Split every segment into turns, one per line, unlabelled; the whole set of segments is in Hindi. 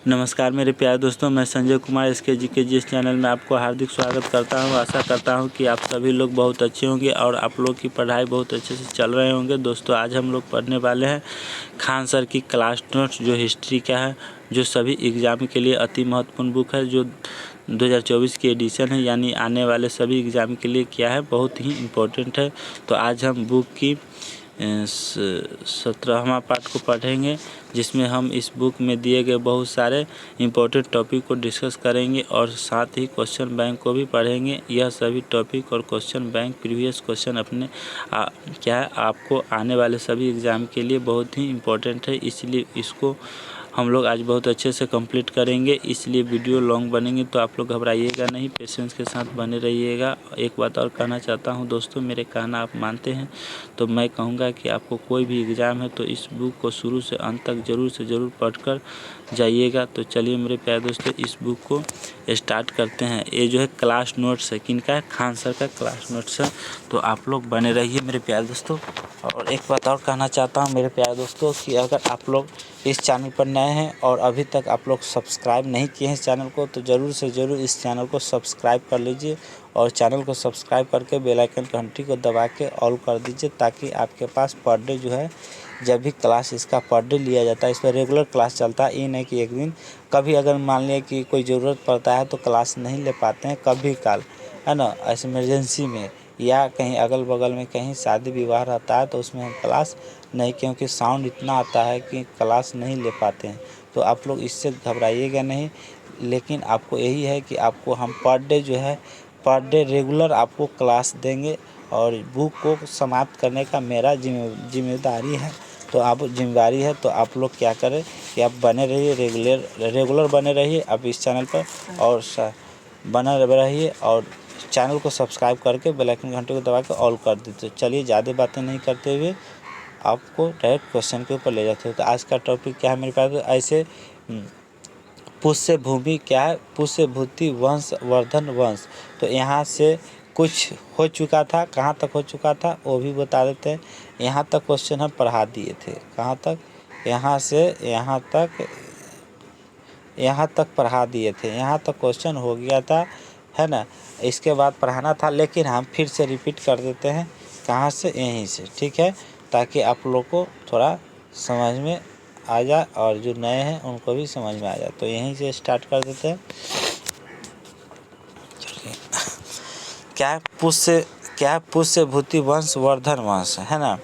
नमस्कार मेरे प्यारे दोस्तों, मैं संजय कुमार इसके इस चैनल में आपको हार्दिक स्वागत करता हूं। आशा करता हूं कि आप सभी लोग बहुत अच्छे होंगे और आप लोग की पढ़ाई बहुत अच्छे से चल रहे होंगे। दोस्तों, आज हम लोग पढ़ने वाले हैं खान सर की क्लास नोट्स, जो हिस्ट्री का है, जो सभी एग्ज़ाम के लिए अति महत्वपूर्ण बुक है, जो 2024 की एडिशन है, यानी आने वाले सभी एग्ज़ाम के लिए क्या है, बहुत ही इम्पोर्टेंट है। तो आज हम बुक की 17वां पार्ट को पढ़ेंगे, जिसमें हम इस बुक में दिए गए बहुत सारे इम्पोर्टेंट टॉपिक को डिस्कस करेंगे और साथ ही क्वेश्चन बैंक को भी पढ़ेंगे। यह सभी टॉपिक और क्वेश्चन बैंक प्रीवियस क्वेश्चन अपने क्या है, आपको आने वाले सभी एग्ज़ाम के लिए बहुत ही इम्पोर्टेंट है, इसलिए इसको हम लोग आज बहुत अच्छे से कंप्लीट करेंगे। इसलिए वीडियो लॉन्ग बनेंगे, तो आप लोग घबराइएगा नहीं, पेशेंस के साथ बने रहिएगा। एक बात और कहना चाहता हूं दोस्तों, मेरे कहना आप मानते हैं तो मैं कहूँगा कि आपको कोई भी एग्ज़ाम है तो इस बुक को शुरू से अंत तक ज़रूर से ज़रूर पढ़कर जाइएगा। तो चलिए मेरे प्यारे दोस्तों, इस बुक को स्टार्ट करते हैं। ये जो है क्लास नोट्स है, किनका है? खान सर का क्लास नोट्स है। तो आप लोग बने रहिए मेरे प्यारे दोस्तों। और एक बात और कहना चाहता हूँ मेरे प्यारे दोस्तों कि अगर आप लोग इस चैनल पर नए हैं और अभी तक आप लोग सब्सक्राइब नहीं किए हैं इस चैनल को, तो ज़रूर से ज़रूर इस चैनल को सब्सक्राइब कर लीजिए और चैनल को सब्सक्राइब करके बेल आइकन घंटी को दबा के ऑल कर दीजिए, ताकि आपके पास पर डे जो है, जब भी क्लास इसका पर डे लिया जाता है, इस पर रेगुलर क्लास चलता है। ये नहीं कि एक दिन कभी अगर मान लिया कि कोई ज़रूरत पड़ता है तो क्लास नहीं ले पाते हैं, कभी काल, है ना, ऐसे इमरजेंसी में या कहीं अगल बगल में कहीं शादी विवाह रहता है तो उसमें हम क्लास नहीं, क्योंकि साउंड इतना आता है कि क्लास नहीं ले पाते हैं। तो आप लोग इससे घबराइएगा नहीं, लेकिन आपको यही है कि आपको हम पर डे जो है, पर डे रेगुलर आपको क्लास देंगे और बुक को समाप्त करने का मेरा जिम्मेदारी है। तो आप जिम्मेदारी है, तो आप लोग क्या करें कि आप बने रहिए, रेगुलर बने रहिए आप इस चैनल पर, और बना रहिए और चैनल को सब्सक्राइब करके बेल आइकन घंटे को दबा के ऑल कर दीजिए। चलिए ज़्यादा बातें नहीं करते हुए आपको डायरेक्ट क्वेश्चन के ऊपर ले जाते हैं। तो आज का टॉपिक क्या है मेरे पास? ऐसे पुष्य भूमि क्या है? पुष्य भूति वंश वर्धन वंश। तो यहाँ से कुछ हो चुका था, कहाँ तक हो चुका था वो भी बता देते हैं। यहाँ तक क्वेश्चन हम पढ़ा दिए थे, कहाँ तक? यहाँ से यहाँ तक पढ़ा दिए थे, यहाँ तक क्वेश्चन हो गया था, है ना। इसके बाद पढ़ाना था, लेकिन हम फिर से रिपीट कर देते हैं। कहाँ से? यहीं से, ठीक है, ताकि आप लोग को थोड़ा समझ में आ जाए और जो नए हैं उनको भी समझ में आ जाए। तो यहीं से स्टार्ट कर देते हैं। क्या है पुष्य भूति वंश वर्धन वंश, है ना।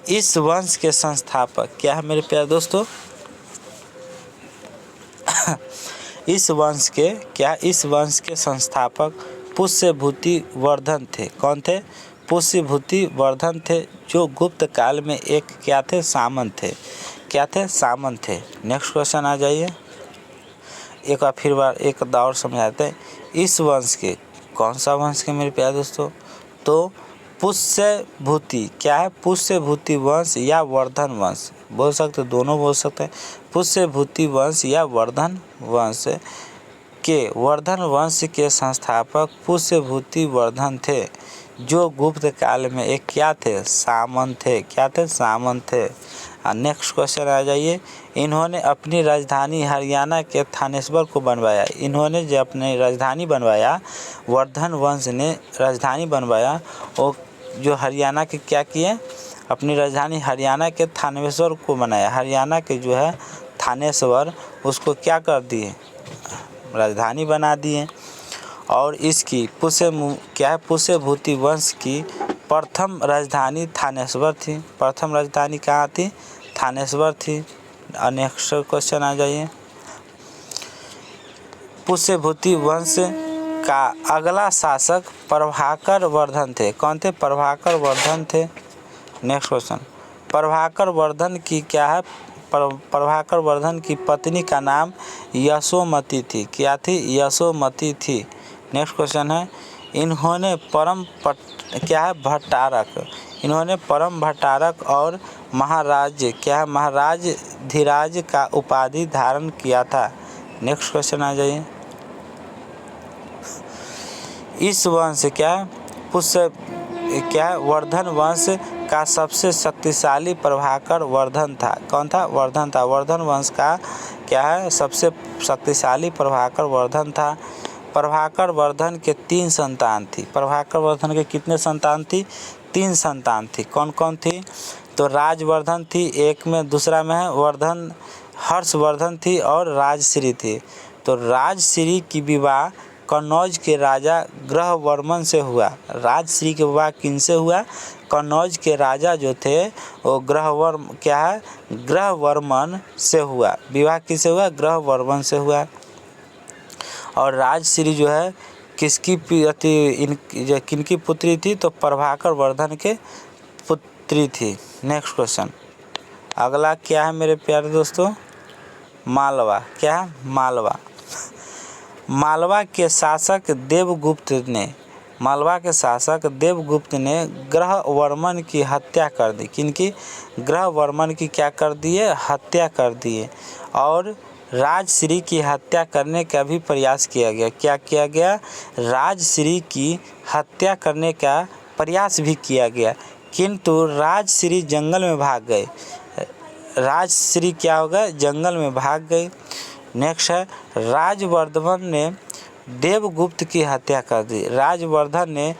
इस वंश के संस्थापक क्या है मेरे प्यारे दोस्तों? इस वंश के संस्थापक पुष्य भूति वर्धन थे। कौन थे? पुष्य भूति वर्धन थे, जो गुप्त काल में एक क्या थे? सामंत थे। क्या थे? सामंत थे। नेक्स्ट क्वेश्चन आ जाइए। एक बार फिर एक दौर समझाते हैं। इस वंश के, कौन सा वंश के मेरे प्यारे दोस्तों? तो पुष्य भूति क्या है? पुष्य भूति वंश या वर्धन वंश बोल सकते, दोनों बोल सकते हैं। पुष्य भूति वंश या वर्धन वंश के संस्थापक पुष्य भूति वर्धन थे, जो गुप्त काल में एक क्या थे? सामंत थे। क्या थे? सामंत थे। नेक्स्ट क्वेश्चन आ जाइए। इन्होंने अपनी राजधानी हरियाणा के थानेश्वर को बनवाया। इन्होंने जो अपनी राजधानी बनवाया, वर्धन वंश ने राजधानी बनवाया, वो जो हरियाणा के क्या किए? अपनी राजधानी हरियाणा के थानेश्वर को बनाया। हरियाणा के जो है थानेश्वर, उसको क्या कर दिए? राजधानी बना दिए। और इसकी पुष्य भूति वंश की प्रथम राजधानी थानेश्वर थी। प्रथम राजधानी कहाँ थी? थानेश्वर थी। नेक्स्ट क्वेश्चन आ जाइए। पुष्य भूति वंश का अगला शासक प्रभाकर वर्धन थे। कौन थे? प्रभाकर वर्धन थे। Next question. प्रभाकर वर्धन की क्या है? प्रभाकर वर्धन की पत्नी का नाम यशोमती थी। क्या थी? यशोमती थी। नेक्स्ट क्वेश्चन है। इन्होंने परम भट्टारक और महाराज क्या है? महाराज धीराज का उपाधि धारण किया था। नेक्स्ट क्वेश्चन आ जाइए। इस वंश क्या? पुष्य क्या है? वर्धन वंश का सबसे शक्तिशाली प्रभाकर वर्धन था। कौन था? वर्धन था। वर्धन वंश का क्या है? सबसे शक्तिशाली प्रभाकर वर्धन था। प्रभाकर वर्धन के 3 संतान थी। प्रभाकर वर्धन के कितने संतान थी? 3 संतान थी। कौन कौन थी? तो राजवर्धन थी एक में, दूसरा में है वर्धन हर्षवर्धन थी और राजश्री थी। तो राजश्री की विवाह कन्नौज के राजा ग्रहवर्मन से हुआ। राजश्री के विवाह किनसे हुआ? कन्नौज के राजा जो थे वो ग्रहवर्मन से हुआ। विवाह किससे हुआ? ग्रहवर्मन से हुआ। और राजश्री जो है किनकी पुत्री थी? तो प्रभाकर वर्धन के पुत्री थी। नेक्स्ट क्वेश्चन, अगला क्या है मेरे प्यारे दोस्तों? मालवा। क्या है? मालवा। मालवा के शासक देवगुप्त ने ग्रहवर्मन की हत्या कर दी। किनकी? ग्रहवर्मन की क्या कर दिए? हत्या कर दिए। और राजश्री की हत्या करने का भी प्रयास किया गया। क्या किया गया? राजश्री की हत्या करने का प्रयास भी किया गया, किंतु राजश्री जंगल में भाग गए। राजश्री क्या हो गए? जंगल में भाग गए। नेक्स्ट है, राजवर्धन ने देवगुप्त की हत्या कर दी। राजवर्धन ने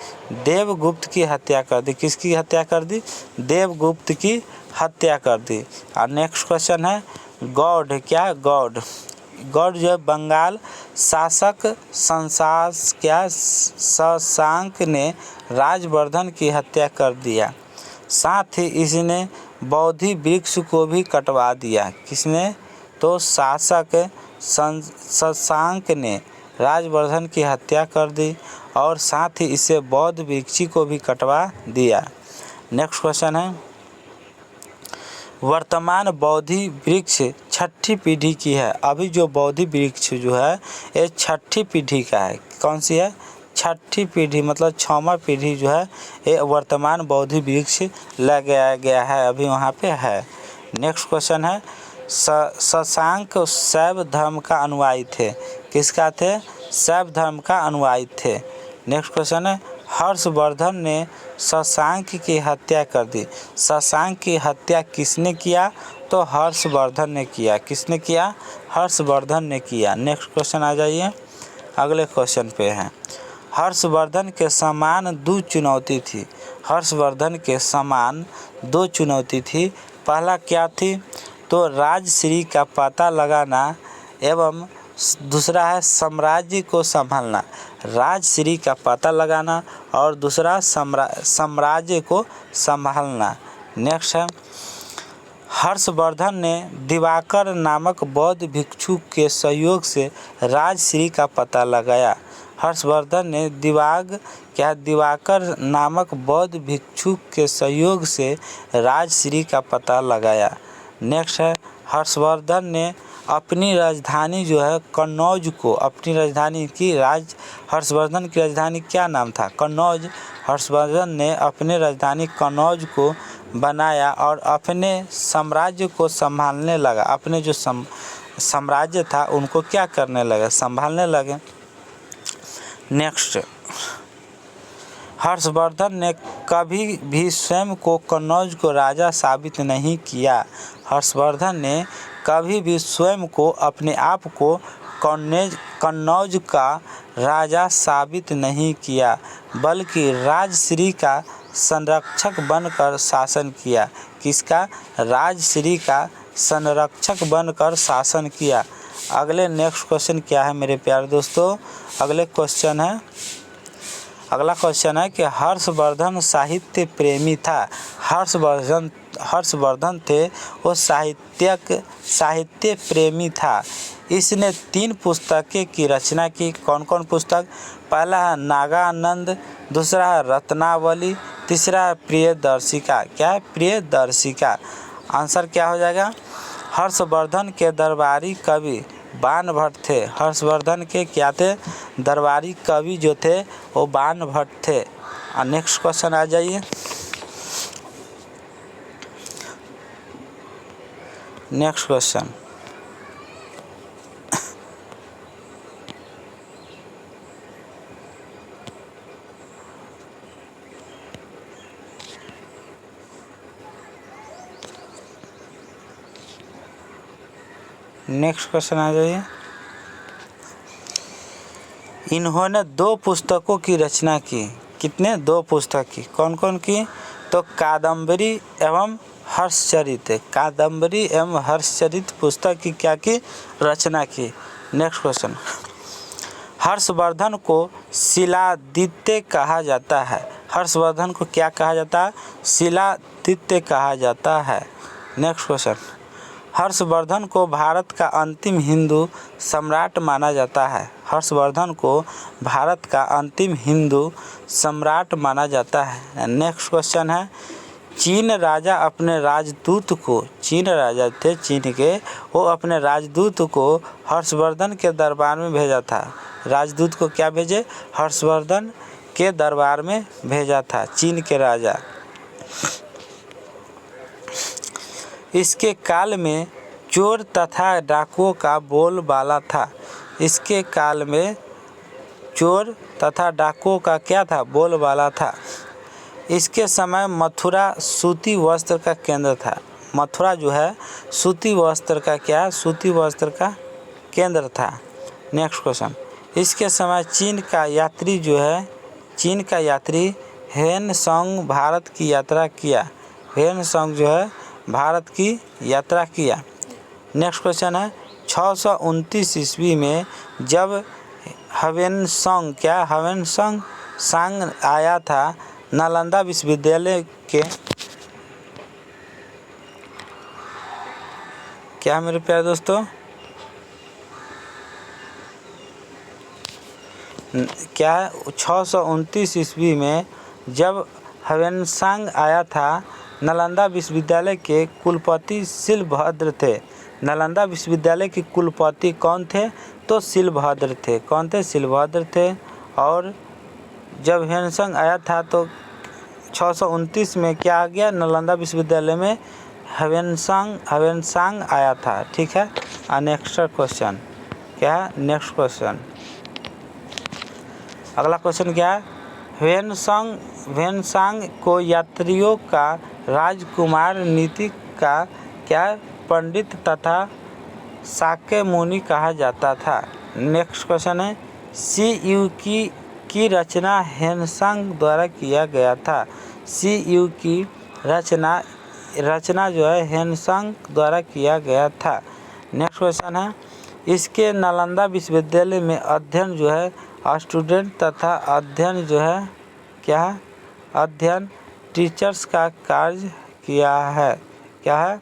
देवगुप्त की हत्या कर दी। किसकी हत्या कर दी? देवगुप्त की हत्या कर दी। और नेक्स्ट क्वेश्चन है गौड़। क्या? गौड़। गौड़ जो है बंगाल शासक शशांक ने राजवर्धन की हत्या कर दिया। साथ ही इसने बोधि वृक्ष को भी कटवा दिया। किसने? तो शासक शशांक ने राजवर्धन की हत्या कर दी और साथ ही इसे बौद्ध वृक्ष को भी कटवा दिया। नेक्स्ट क्वेश्चन है, वर्तमान बोधि वृक्ष छठी पीढ़ी की है। अभी जो बोधि वृक्ष जो है ये छठी पीढ़ी का है। कौन सी है? छठी पीढ़ी, मतलब 6वां पीढ़ी जो है ये वर्तमान बोधि वृक्ष लगाया गया है, अभी वहाँ पे है। नेक्स्ट क्वेश्चन है, शशांक शैव धर्म का अनुयायी थे। किसका थे? शैव धर्म का अनुयायी थे। नेक्स्ट क्वेश्चन है, हर्षवर्धन ने शशांक की हत्या कर दी। शशांक की हत्या किसने किया? तो हर्षवर्धन ने किया। किसने किया? हर्षवर्धन ने किया। नेक्स्ट क्वेश्चन आ जाइए, अगले क्वेश्चन पे है, हर्षवर्धन के समान 2 चुनौती थी। हर्षवर्धन के समान 2 चुनौती थी। पहला क्या थी? तो राजश्री का पता लगाना एवं दूसरा है साम्राज्य को संभालना। राजश्री का पता लगाना और दूसरा साम्राज्य को संभालना। नेक्स्ट है, हर्षवर्धन ने दिवाकर नामक बौद्ध भिक्षु के सहयोग से राजश्री का पता लगाया। हर्षवर्धन ने दिवाकर नामक बौद्ध भिक्षु के सहयोग से राजश्री का पता लगाया। नेक्स्ट है, हर्षवर्धन ने अपनी राजधानी जो है कन्नौज को, अपनी राजधानी की हर्षवर्धन की राजधानी क्या नाम था? कन्नौज। हर्षवर्धन ने अपनी राजधानी कन्नौज को बनाया और अपने साम्राज्य को संभालने लगा। अपने जो साम्राज्य था उनको क्या करने लगे? संभालने लगे। नेक्स्ट, हर्षवर्धन ने कभी भी स्वयं को कन्नौज को राजा साबित नहीं किया। हर्षवर्धन ने कभी भी स्वयं को, अपने आप को कन्नौज का राजा साबित नहीं किया, बल्कि राजश्री का संरक्षक बनकर शासन किया। किसका? राजश्री का संरक्षक बनकर शासन किया। अगले नेक्स्ट क्वेश्चन क्या है मेरे प्यारे दोस्तों? अगला क्वेश्चन है कि हर्षवर्धन साहित्य प्रेमी था। हर्षवर्धन थे वो साहित्य प्रेमी था। इसने 3 पुस्तकें की रचना की। कौन कौन पुस्तक? पहला है नागानंद, दूसरा है रत्नावली, तीसरा है प्रियदर्शिका। क्या है? प्रियदर्शिका। आंसर क्या हो जाएगा? हर्षवर्धन के दरबारी कवि बाणभट्ट थे। हर्षवर्धन के क्या थे? दरबारी कवि जो थे वो बाणभट्ट थे। नेक्स्ट क्वेश्चन आ जाइए, नेक्स्ट क्वेश्चन, नेक्स्ट क्वेश्चन आ जाइए। इन्होंने 2 पुस्तकों की रचना की। कितने? 2 पुस्तक की। कौन कौन की? तो कादम्बरी एवं हर्षचरित। कादम्बरी एवं हर्षचरित पुस्तक की क्या की? रचना की। Next question. हर्षवर्धन को शिलादित्य कहा जाता है। हर्षवर्धन को क्या कहा जाता है? शिलादित्य कहा जाता है। Next question. हर्षवर्धन को भारत का अंतिम हिंदू सम्राट माना जाता है। हर्षवर्धन को भारत का अंतिम हिंदू सम्राट माना जाता है। नेक्स्ट क्वेश्चन है, चीन राजा अपने राजदूत को, चीन राजा थे चीन के, वो अपने राजदूत को हर्षवर्धन के दरबार में भेजा था। राजदूत को क्या भेजे? हर्षवर्धन के दरबार में भेजा था चीन के राजा। इसके काल में चोर तथा डाकुओं का बोलबाला था। इसके काल में चोर तथा डाकुओं का क्या था? बोलबाला था। इसके समय मथुरा सूती वस्त्र का केंद्र था। मथुरा जो है सूती वस्त्र का क्या? सूती वस्त्र का केंद्र था। Next question. इसके समय चीन का यात्री जो है, चीन का यात्री ह्वेनसांग भारत की यात्रा किया। ह्वेनसांग जो है भारत की यात्रा किया। नेक्स्ट क्वेश्चन है, 629 ईस्वी में जब ह्वेनसांग क्या? ह्वेनसांग आया था नालंदा विश्वविद्यालय के, क्या मेरे प्यारे दोस्तों? क्या 629 ईस्वी में जब ह्वेनसांग आया था नालंदा विश्वविद्यालय के कुलपति शिलभद्र थे। नालंदा विश्वविद्यालय के कुलपति कौन थे? तो शिलभद्र थे। कौन थे? शिलभद्र थे। और जब ह्वेनसांग आया था तो 629 में क्या आ गया? नालंदा विश्वविद्यालय में ह्वेनसांग आया था। ठीक है। नेक्स्ट क्वेश्चन क्या है? नेक्स्ट क्वेश्चन, अगला क्वेश्चन क्या है? ह्वेनसांग को यात्रियों का राजकुमार, नीति का क्या? पंडित तथा शाक्य मुनि कहा जाता था। नेक्स्ट क्वेश्चन है, CU की रचना ह्वेनसांग द्वारा किया गया था। CU की रचना जो है ह्वेनसांग द्वारा किया गया था। नेक्स्ट क्वेश्चन है, इसके नालंदा विश्वविद्यालय में अध्ययन जो है स्टूडेंट तथा अध्ययन जो है क्या है? अध्ययन टीचर्स का कार्य किया है। क्या है?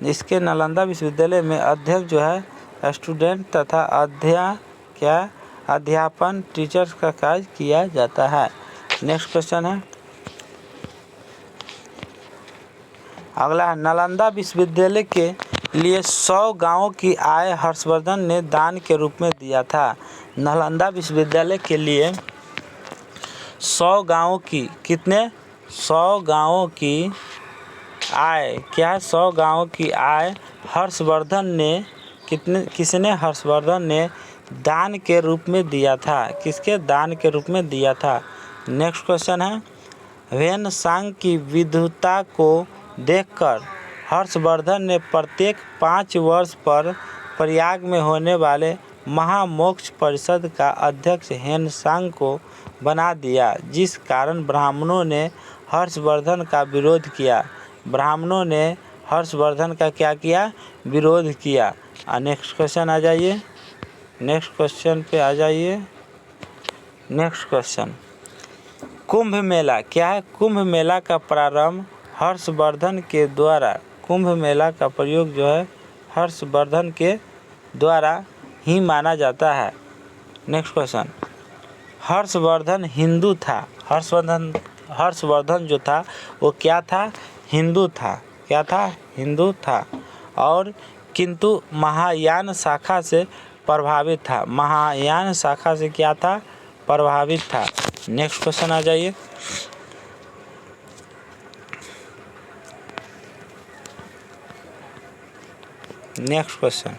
इसके नालंदा विश्वविद्यालय में अध्ययन जो है स्टूडेंट तथा अध्ययन क्या? अध्यापन टीचर्स का कार्य किया जाता है। नेक्स्ट क्वेश्चन है, अगला है, नालंदा विश्वविद्यालय के लिए 100 गांवों की आय हर्षवर्धन ने दान के रूप में दिया था। नालंदा विश्वविद्यालय के लिए 100 गांवों की, कितने? 100 गांवों की आय क्या है? 100 गांवों की आय हर्षवर्धन ने किसने? हर्षवर्धन ने दान के रूप में दिया था। किसके? दान के रूप में दिया था। नेक्स्ट क्वेश्चन है, ह्वेनसांग की विद्वता को देखकर हर्षवर्धन ने प्रत्येक 5 वर्ष पर प्रयाग में होने वाले महामोक्ष परिषद का अध्यक्ष ह्वेनसांग को बना दिया, जिस कारण ब्राह्मणों ने हर्षवर्धन का विरोध किया। ब्राह्मणों ने हर्षवर्धन का क्या किया? विरोध किया। नेक्स्ट क्वेश्चन आ जाइए। नेक्स्ट क्वेश्चन पे आ जाइए। नेक्स्ट क्वेश्चन, कुंभ मेला क्या है? कुंभ मेला का प्रारंभ हर्षवर्धन के द्वारा, कुंभ मेला का प्रयोग जो है हर्षवर्धन के द्वारा ही माना जाता है। नेक्स्ट क्वेश्चन, हर्षवर्धन हिंदू था। हर्षवर्धन जो था वो क्या था? हिंदू था। क्या था? हिंदू था। और किंतु महायान शाखा से प्रभावित था। महायान शाखा से क्या था? प्रभावित था। नेक्स्ट क्वेश्चन आ जाइए। नेक्स्ट क्वेश्चन,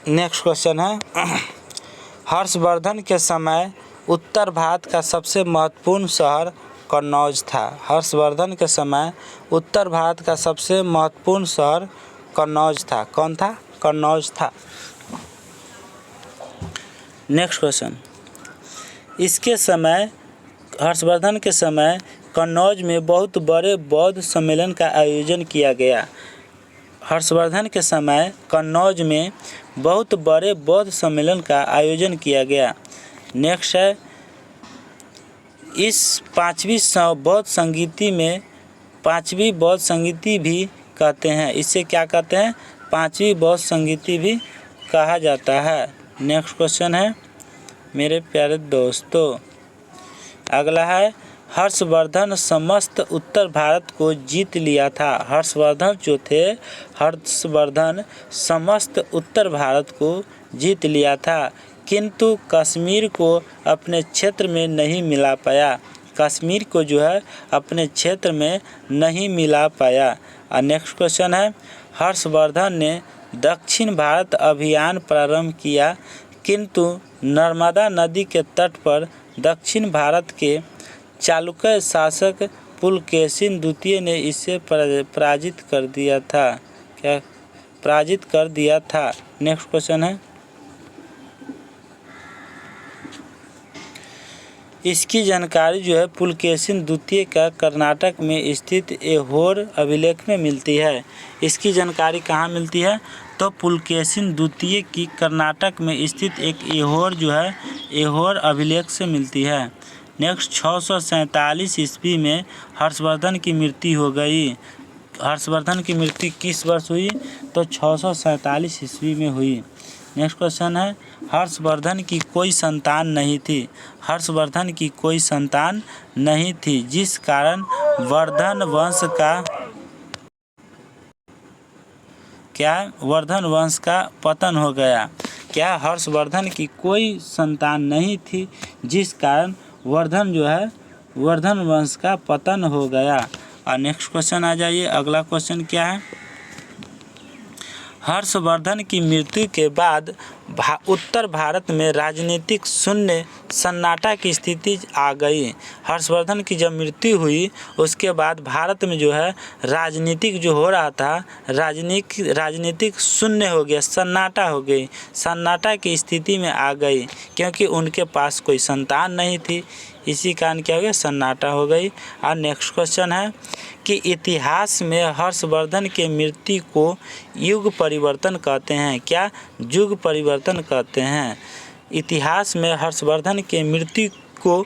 नेक्स्ट क्वेश्चन है हर्षवर्धन के समय उत्तर भारत का सबसे महत्वपूर्ण शहर कन्नौज था। हर्षवर्धन के समय उत्तर भारत का सबसे महत्वपूर्ण शहर कन्नौज था। कौन था? कन्नौज था। नेक्स्ट क्वेश्चन, इसके समय हर्षवर्धन के समय कन्नौज में बहुत बड़े बौद्ध सम्मेलन का आयोजन किया गया। हर्षवर्धन के समय कन्नौज में बहुत बड़े बौद्ध सम्मेलन का आयोजन किया गया। नेक्स्ट है इस पांचवी बौद्ध संगीति में पांचवी बौद्ध संगीति भी कहते हैं। इसे क्या कहते हैं? पांचवी बौद्ध संगीति भी कहा जाता है। नेक्स्ट क्वेश्चन है मेरे प्यारे दोस्तों, अगला है हर्षवर्धन समस्त उत्तर भारत को जीत लिया था। हर्षवर्धन जो थे, हर्षवर्धन समस्त उत्तर भारत को जीत लिया था, किंतु कश्मीर को अपने क्षेत्र में नहीं मिला पाया। कश्मीर को जो है अपने क्षेत्र में नहीं मिला पाया। और नेक्स्ट क्वेश्चन है हर्षवर्धन ने दक्षिण भारत अभियान प्रारंभ किया, किंतु नर्मदा नदी के तट पर दक्षिण भारत के चालुक्य शासक पुलकेशिन द्वितीय ने इसे पराजित कर दिया था। क्या? पराजित कर दिया था। नेक्स्ट क्वेश्चन है इसकी जानकारी जो है पुलकेशिन द्वितीय का कर्नाटक में स्थित ऐहोर अभिलेख में मिलती है। इसकी जानकारी कहाँ मिलती है? तो पुलकेशिन द्वितीय की कर्नाटक में स्थित एक ऐहोर जो है ऐहोर अभिलेख से मिलती है। नेक्स्ट 647 ईस्वी में हर्षवर्धन की मृत्यु हो गई। हर्षवर्धन की मृत्यु किस वर्ष हुई? तो 647 ईस्वी में हुई। नेक्स्ट क्वेश्चन है हर्षवर्धन की कोई संतान नहीं थी। हर्षवर्धन की कोई संतान नहीं थी, जिस कारण वर्धन वंश का वर्धन वंश का पतन हो गया। क्या? हर्षवर्धन की कोई संतान नहीं थी, जिस कारण वर्धन जो है वर्धन वंश का पतन हो गया। और नेक्स्ट क्वेश्चन आ जाइए, अगला क्वेश्चन क्या है? हर्षवर्धन की मृत्यु के बाद उत्तर भारत में राजनीतिक शून्य सन्नाटा की स्थिति आ गई। हर्षवर्धन की जब मृत्यु हुई उसके बाद भारत में जो है राजनीतिक जो हो रहा था राजनीतिक शून्य हो गया, सन्नाटा हो गई, सन्नाटा की स्थिति में आ गई, क्योंकि उनके पास कोई संतान नहीं थी। इसी कारण क्या हो गया? सन्नाटा हो गई। और नेक्स्ट क्वेश्चन है कि इतिहास में हर्षवर्धन के मृत्यु को युग परिवर्तन कहते हैं। क्या? युग परिवर्तन कहते हैं। इतिहास में हर्षवर्धन के मृत्यु को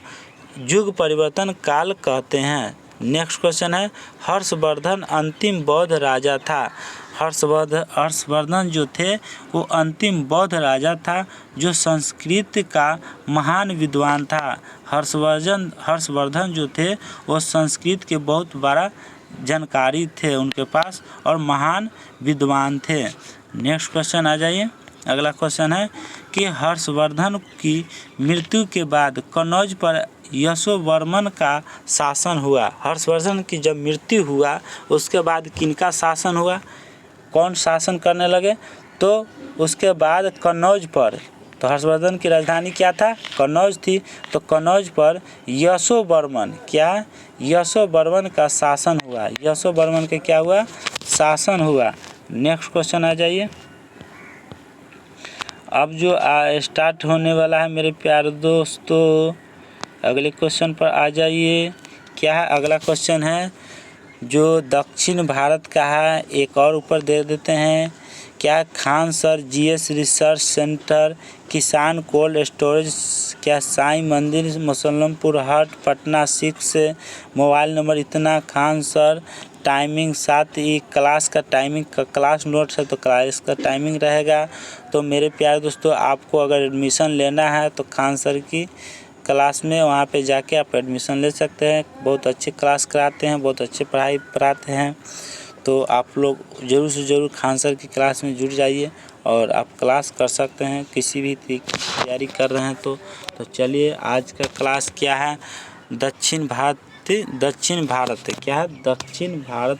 युग परिवर्तन काल कहते हैं। नेक्स्ट क्वेश्चन है हर्षवर्धन अंतिम बौद्ध राजा था। हर्षवर्धन जो थे वो अंतिम बौद्ध राजा था जो संस्कृत का महान विद्वान था। हर्षवर्धन जो थे वो संस्कृत के बहुत बड़ा जानकारी थे उनके पास और महान विद्वान थे। नेक्स्ट क्वेश्चन आ जाइए, अगला क्वेश्चन है कि हर्षवर्धन की मृत्यु के बाद कन्नौज पर यशोवर्मन का शासन हुआ। हर्षवर्धन की जब मृत्यु हुआ उसके बाद किनका शासन हुआ? कौन शासन करने लगे? तो उसके बाद कन्नौज पर, तो हर्षवर्धन की राजधानी क्या था? कन्नौज थी। तो कन्नौज पर यशोवर्मन यशोवर्मन का शासन हुआ। यशोवर्मन का क्या हुआ? शासन हुआ। नेक्स्ट क्वेश्चन आ जाइए, अब जो स्टार्ट होने वाला है मेरे प्यारे दोस्तों, अगले क्वेश्चन पर आ जाइए। क्या है अगला क्वेश्चन है जो दक्षिण भारत का है, एक और ऊपर दे देते हैं। क्या? Khan sir GS research centre, किसान कोल्ड स्टोरेज, क्या साईं मंदिर, मुसल्लमपुर हाट, पटना 6, मोबाइल नंबर इतना, खान सर, टाइमिंग 7, क्लास का टाइमिंग का क्लास नोट्स है तो क्लास का टाइमिंग रहेगा। तो मेरे प्यारे दोस्तों आपको अगर एडमिशन लेना है तो खान सर की क्लास में वहाँ पे जाके आप एडमिशन ले सकते हैं। बहुत अच्छे क्लास कराते हैं, बहुत अच्छे पढ़ाई पढ़ाते हैं। तो आप लोग ज़रूर से ज़रूर खान सर की क्लास में जुड़ जाइए और आप क्लास कर सकते हैं किसी भी तैयारी कर रहे हैं तो चलिए आज का क्लास क्या है? दक्षिण भारत क्या है? दक्षिण भारत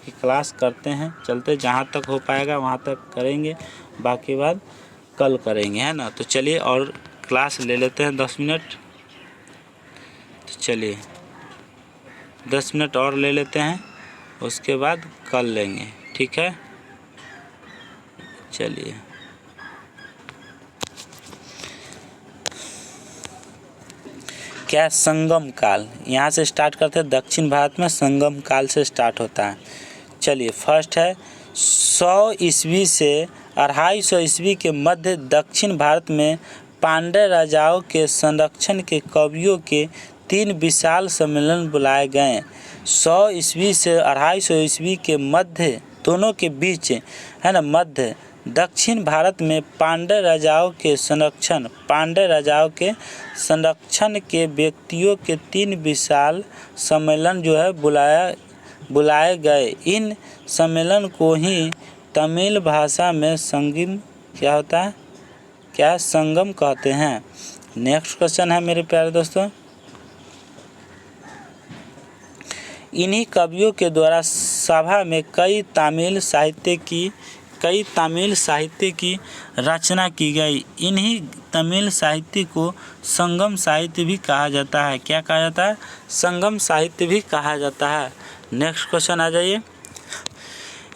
की क्लास करते हैं। चलते जहाँ तक हो पाएगा वहाँ तक करेंगे, बाकी बात कल करेंगे, है ना। तो चलिए और क्लास ले लेते हैं 10 मिनट। तो चलिए 10 मिनट और ले लेते हैं, उसके बाद कल लेंगे, ठीक है। चलिए क्या संगम काल, यहाँ से स्टार्ट करते हैं। दक्षिण भारत में संगम काल से स्टार्ट होता है। चलिए फर्स्ट है 100 ईस्वी से 250 ईस्वी के मध्य दक्षिण भारत में पांड्य राजाओं के संरक्षण के कवियों के 3 विशाल सम्मेलन बुलाए गए। 100 ईस्वी से 250 ईस्वी के मध्य दोनों के बीच, है ना, मध्य दक्षिण भारत में पांड्य राजाओं के संरक्षण के व्यक्तियों के 3 विशाल सम्मेलन जो है बुलाए गए। इन सम्मेलन को ही तमिल भाषा में संगम क्या होता है, क्या संगम कहते हैं। नेक्स्ट क्वेश्चन है मेरे प्यारे दोस्तों, इन्हीं कवियों के द्वारा सभा में कई तमिल साहित्य की रचना की गई। इन्हीं तमिल साहित्य को संगम साहित्य भी कहा जाता है। क्या कहा जाता है, संगम साहित्य भी कहा जाता है। नेक्स्ट क्वेश्चन आ जाइए,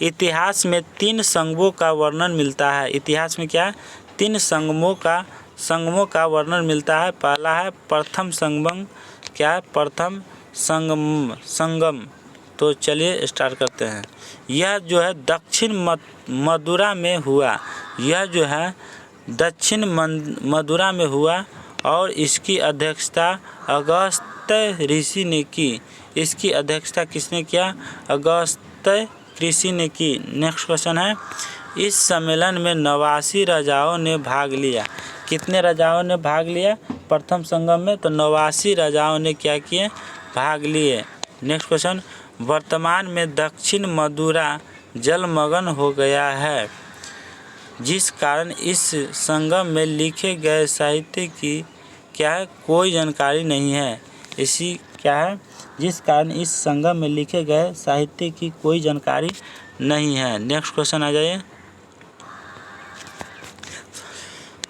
इतिहास में 3 संगमों का वर्णन मिलता है। इतिहास में क्या 3 संगमों का वर्णन मिलता है। पहला है प्रथम संगम, क्या है प्रथम संगम। तो चलिए स्टार्ट करते हैं। यह जो है दक्षिण मदुरा में हुआ, यह जो है दक्षिण मदुरा में हुआ और इसकी अध्यक्षता अगस्त्य ऋषि ने की। इसकी अध्यक्षता किसने किया, अगस्त्य ऋषि ने की। नेक्स्ट क्वेश्चन है, इस सम्मेलन में 89 राजाओं ने भाग लिया। कितने राजाओं ने भाग लिया प्रथम संगम में, तो 89 राजाओं ने क्या किए, भाग लिए। नेक्स्ट क्वेश्चन, वर्तमान में दक्षिण मदुरा जलमग्न हो गया है, जिस कारण इस संगम में लिखे गए साहित्य की क्या है, कोई जानकारी नहीं है। इसी क्या है, जिस कारण इस संगम में लिखे गए साहित्य की कोई जानकारी नहीं है। नेक्स्ट क्वेश्चन आ जाइए,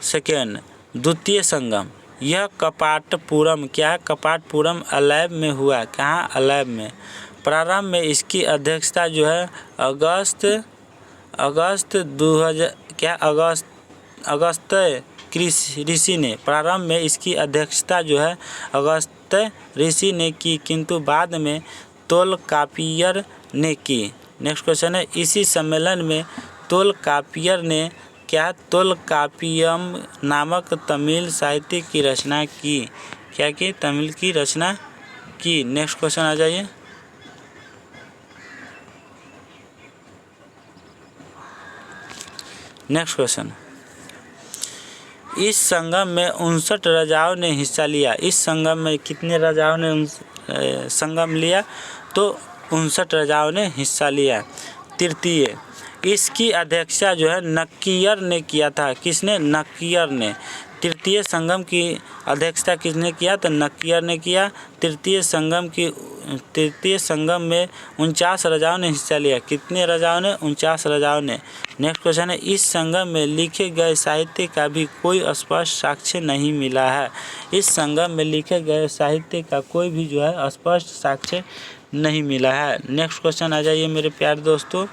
सेकेंड द्वितीय संगम, यह कपाटपुरम, क्या है कपाटपुरम अलैब में हुआ। कहाँ, अलैब में। प्रारंभ में इसकी अध्यक्षता जो है अगस्त्य ऋषि ने, प्रारंभ में इसकी अध्यक्षता जो है अगस्त्य ऋषि ने की, किंतु बाद में तोलकापियर ने की। नेक्स्ट क्वेश्चन है, इसी सम्मेलन में तोलकापियर ने क्या तोलकापियम नामक तमिल साहित्य की रचना की। क्या की, तमिल की रचना की। नेक्स्ट क्वेश्चन आ जाइए, नेक्स्ट क्वेश्चन, इस संगम में 59 राजाओं ने हिस्सा लिया। इस संगम में कितने राजाओं ने संगम लिया, तो 59 राजाओं ने हिस्सा लिया। तृतीय, इसकी अध्यक्षता जो है नक्कियर ने किया था। किसने, नक्कियर ने। तृतीय संगम की अध्यक्षता किसने किया, तो नक्कियर ने किया। तृतीय संगम में 49 राजाओं ने हिस्सा लिया। कितने राजाओं ने, 49 राजाओं ने। नेक्स्ट क्वेश्चन है, इस संगम में लिखे गए साहित्य का भी कोई स्पष्ट साक्ष्य नहीं मिला है। इस संगम में लिखे गए साहित्य का कोई भी जो है स्पष्ट साक्ष्य नहीं मिला है। नेक्स्ट क्वेश्चन आ जाइए मेरे प्यारे दोस्तों,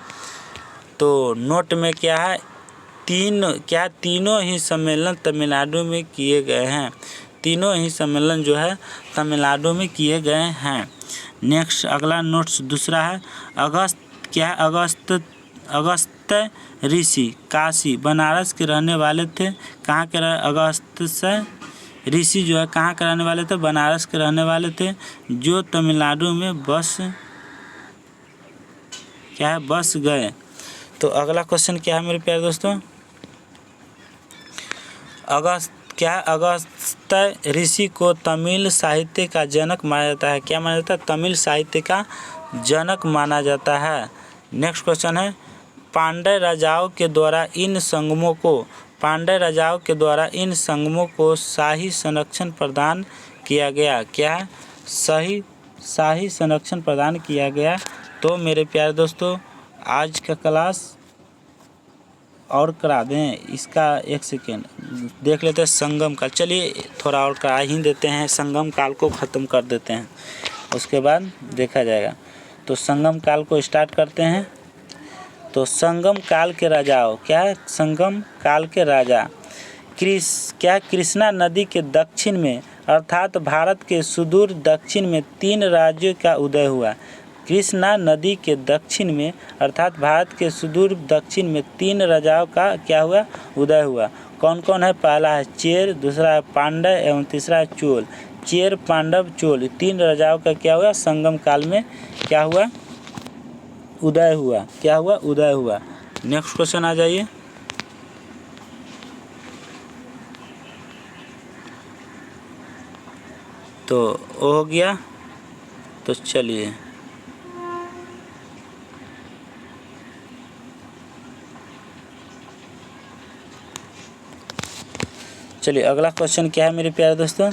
तो नोट में क्या है, तीनों ही सम्मेलन तमिलनाडु में किए गए हैं। तीनों ही सम्मेलन जो है तमिलनाडु में किए गए हैं। नेक्स्ट अगला नोट्स दूसरा है, अगस्त्य ऋषि काशी बनारस के रहने वाले थे। कहाँ के अगस्त्य ऋषि जो है कहाँ के रहने वाले थे, बनारस के रहने वाले थे, जो तमिलनाडु में बस गए। तो अगला क्वेश्चन क्या है मेरे प्यारे दोस्तों, अगस्त्य ऋषि को तमिल साहित्य का जनक माना जाता है। क्या माना जाता है, तमिल साहित्य का जनक माना जाता है। नेक्स्ट क्वेश्चन है, पांड्य राजाओं के द्वारा इन संगमों को शाही संरक्षण प्रदान किया गया। क्या है, शाही संरक्षण प्रदान किया गया। तो मेरे प्यारे दोस्तों आज का क्लास और करा दें इसका, एक सेकेंड देख लेते हैं संगम काल। चलिए थोड़ा और करा ही देते हैं, संगम काल को ख़त्म कर देते हैं, उसके बाद देखा जाएगा। तो संगम काल को स्टार्ट करते हैं। तो संगम काल के राजाओं, क्या है, संगम काल के राजा कृष्णा नदी के दक्षिण में अर्थात भारत के सुदूर दक्षिण में 3 राज्यों का उदय हुआ। कृष्णा नदी के दक्षिण में अर्थात भारत के सुदूर दक्षिण में 3 राजाओं का क्या हुआ, उदय हुआ। कौन कौन है? पहला है चेर, दूसरा है पांड्य एवं तीसरा है चोल। चेर, पांडव, चोल, 3 राजाओं का क्या हुआ, संगम काल में क्या हुआ, उदय हुआ। क्या हुआ, उदय हुआ। नेक्स्ट क्वेश्चन आ जाइए। तो वो हो गया। तो चलिए अगला क्वेश्चन क्या है मेरे प्यारे दोस्तों,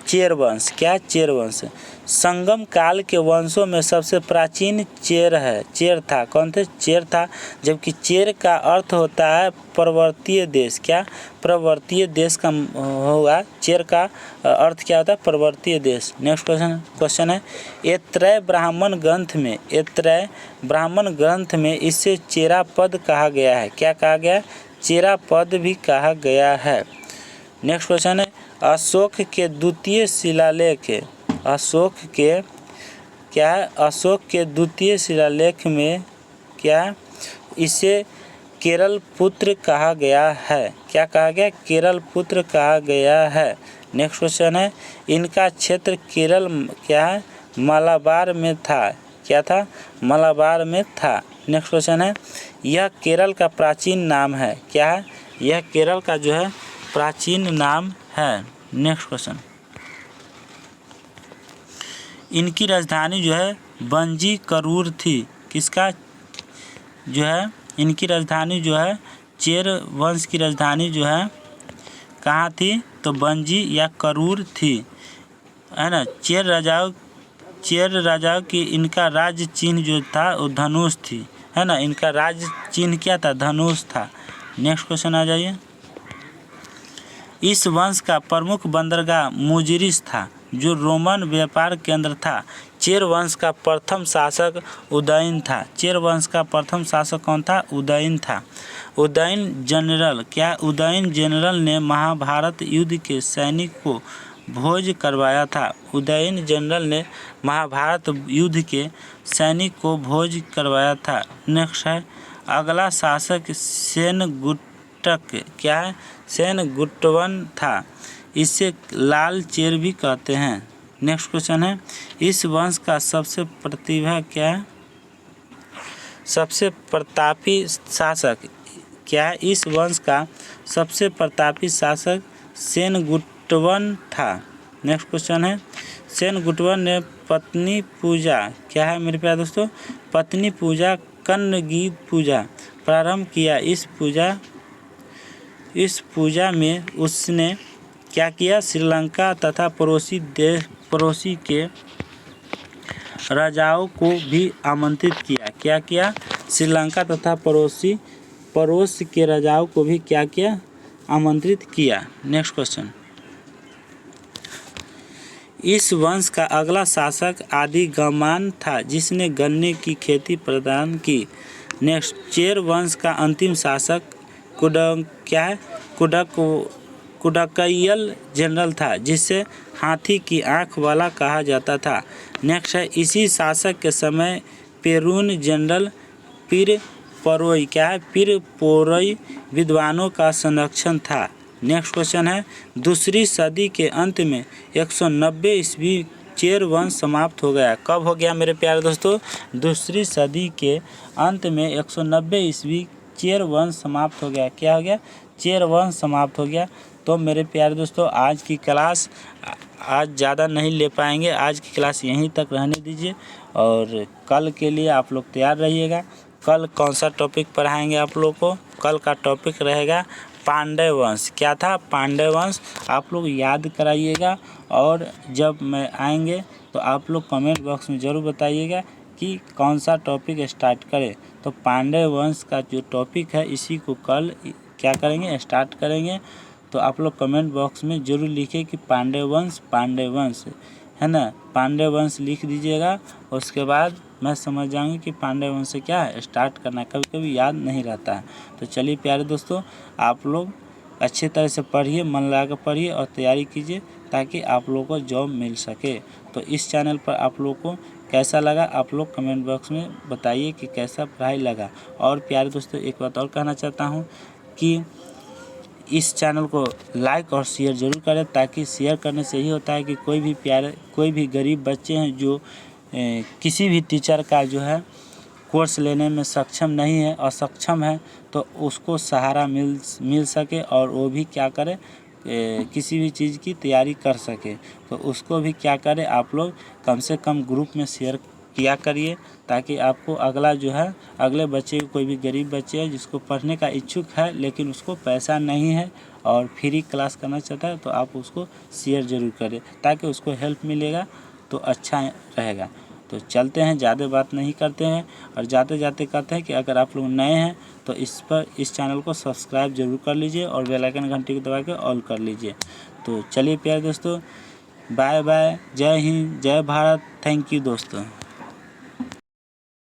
चेर वंश। क्या? चेर वंश संगम काल के वंशों में सबसे प्राचीन चेर है। चेर था, कौन थे? चेर था। जबकि चेर का अर्थ होता है पर्वतीय देश। क्या? पर्वतीय देश का होगा। चेर का अर्थ क्या होता है? पर्वतीय देश। नेक्स्ट क्वेश्चन है ऐत्रेय ब्राह्मण ग्रंथ में इसे चेरा पद कहा गया है। क्या कहा गया है? चेरा पद भी कहा गया है। नेक्स्ट क्वेश्चन है अशोक के द्वितीय शिलालेख। अशोक के द्वितीय शिलालेख में क्या इसे केरल पुत्र कहा गया है। क्या कहा गया? केरल पुत्र कहा गया है। नेक्स्ट क्वेश्चन है इनका क्षेत्र केरल क्या है, मलाबार में था। क्या था? मलाबार में था। नेक्स्ट क्वेश्चन है यह केरल का प्राचीन नाम है। क्या है? यह केरल का जो है प्राचीन नाम है। नेक्स्ट क्वेश्चन इनकी राजधानी जो है बंजी करूर थी। किसका जो है इनकी राजधानी जो है चेर वंश की राजधानी जो है कहाँ थी? तो बंजी या करूर थी, है ना। चेर राजाओं की इनका राज्य चिन्ह जो था वो धनुष थी, है ना। इनका राज्य चिन्ह क्या था? धनुष था। नेक्स्ट क्वेश्चन आ जाइए। इस वंश का प्रमुख बंदरगाह मुजिरिस था जो रोमन व्यापार केंद्र था। चेर वंश का प्रथम शासक उदयन था। चेर वंश का प्रथम शासक कौन था? उदयन था। उदयन जनरल ने महाभारत युद्ध के सैनिक को भोज करवाया था। उदयन जनरल ने महाभारत युद्ध के सैनिक को भोज करवाया था। नेक्स्ट है अगला शासक सेनगुट्टक। क्या है? सेनगुट्टवन था। इसे लाल चेर भी कहते हैं। नेक्स्ट क्वेश्चन है इस वंश का सबसे प्रतापी शासक क्या है? इस वंश का सबसे प्रतापी शासक सेनगुट्टवन था। नेक्स्ट क्वेश्चन है सेनगुट्टवन ने पत्नी पूजा, क्या है मेरे प्यारे दोस्तों? पत्नी पूजा, कन्नगी पूजा प्रारंभ किया। इस पूजा में उसने क्या किया? श्रीलंका तथा पड़ोसी के राजाओं को भी आमंत्रित किया। क्या किया? श्रीलंका तथा पड़ोस के राजाओं को भी क्या किया? आमंत्रित किया। नेक्स्ट क्वेश्चन इस वंश का अगला शासक आदिगमान था जिसने गन्ने की खेती प्रदान की। नेक्स्ट चेर वंश का अंतिम शासक कुडक्कयिल जनरल था जिसे हाथी की आंख वाला कहा जाता था। नेक्स्ट है इसी शासक के समय पेरून जनरल पीर पोरोई विद्वानों का संरक्षण था। नेक्स्ट क्वेश्चन है दूसरी सदी के अंत में 190 ईस्वी चेर वंश समाप्त हो गया। कब हो गया मेरे प्यारे दोस्तों? दूसरी सदी के अंत में 190 ईस्वी चेर वंश समाप्त हो गया। क्या हो गया? चेर वंश समाप्त हो गया। तो मेरे प्यारे दोस्तों आज की क्लास आज ज़्यादा नहीं ले पाएंगे, आज की क्लास यहीं तक रहने दीजिए और कल के लिए आप लोग तैयार रहिएगा। कल कौन सा टॉपिक पढ़ाएंगे आप लोग को? कल का टॉपिक रहेगा पांड्य वंश। क्या था? पांड्य वंश। आप लोग याद कराइएगा और जब मैं आएंगे तो आप लोग कमेंट बॉक्स में ज़रूर बताइएगा कि कौन सा टॉपिक स्टार्ट करें। तो पांड्य वंश का जो टॉपिक है इसी को कल क्या करेंगे, स्टार्ट करेंगे। तो आप लोग कमेंट बॉक्स में ज़रूर लिखें कि पांड्य वंश है ना, पांड्य वंश लिख दीजिएगा। उसके बाद मैं समझ जाऊँगी कि पांड्य वंश से क्या है स्टार्ट करना है, कभी कभी याद नहीं रहता है। तो चलिए प्यारे दोस्तों, आप लोग अच्छी तरह से पढ़िए, मन लगा कर पढ़िए और तैयारी कीजिए ताकि आप लोगों को जॉब मिल सके। तो इस चैनल पर आप लोग को कैसा लगा आप लोग कमेंट बॉक्स में बताइए कि कैसा पढ़ाई लगा। और प्यारे दोस्तों एक बात और कहना चाहता हूँ कि इस चैनल को लाइक और शेयर ज़रूर करें, ताकि शेयर करने से ही होता है कि कोई भी गरीब बच्चे हैं जो किसी भी टीचर का जो है कोर्स लेने में सक्षम नहीं है, असक्षम है, तो उसको सहारा मिल सके और वो भी क्या करे, किसी भी चीज़ की तैयारी कर सके। तो उसको भी क्या करे, आप लोग कम से कम ग्रुप में शेयर किया करिए, ताकि आपको अगला जो है अगले बच्चे, कोई भी गरीब बच्चे है जिसको पढ़ने का इच्छुक है लेकिन उसको पैसा नहीं है और फ्री क्लास करना चाहता है, तो आप उसको शेयर ज़रूर करें ताकि उसको हेल्प मिलेगा, तो अच्छा रहेगा। तो चलते हैं, ज़्यादा बात नहीं करते हैं और जाते जाते कहते हैं कि अगर आप लोग नए हैं तो इस चैनल को सब्सक्राइब जरूर कर लीजिए और बेल आइकन घंटी को दबा के ऑल कर लीजिए। तो चलिए प्यारे दोस्तों, बाय बाय, जय हिंद, जय भारत, थैंक यू दोस्तों।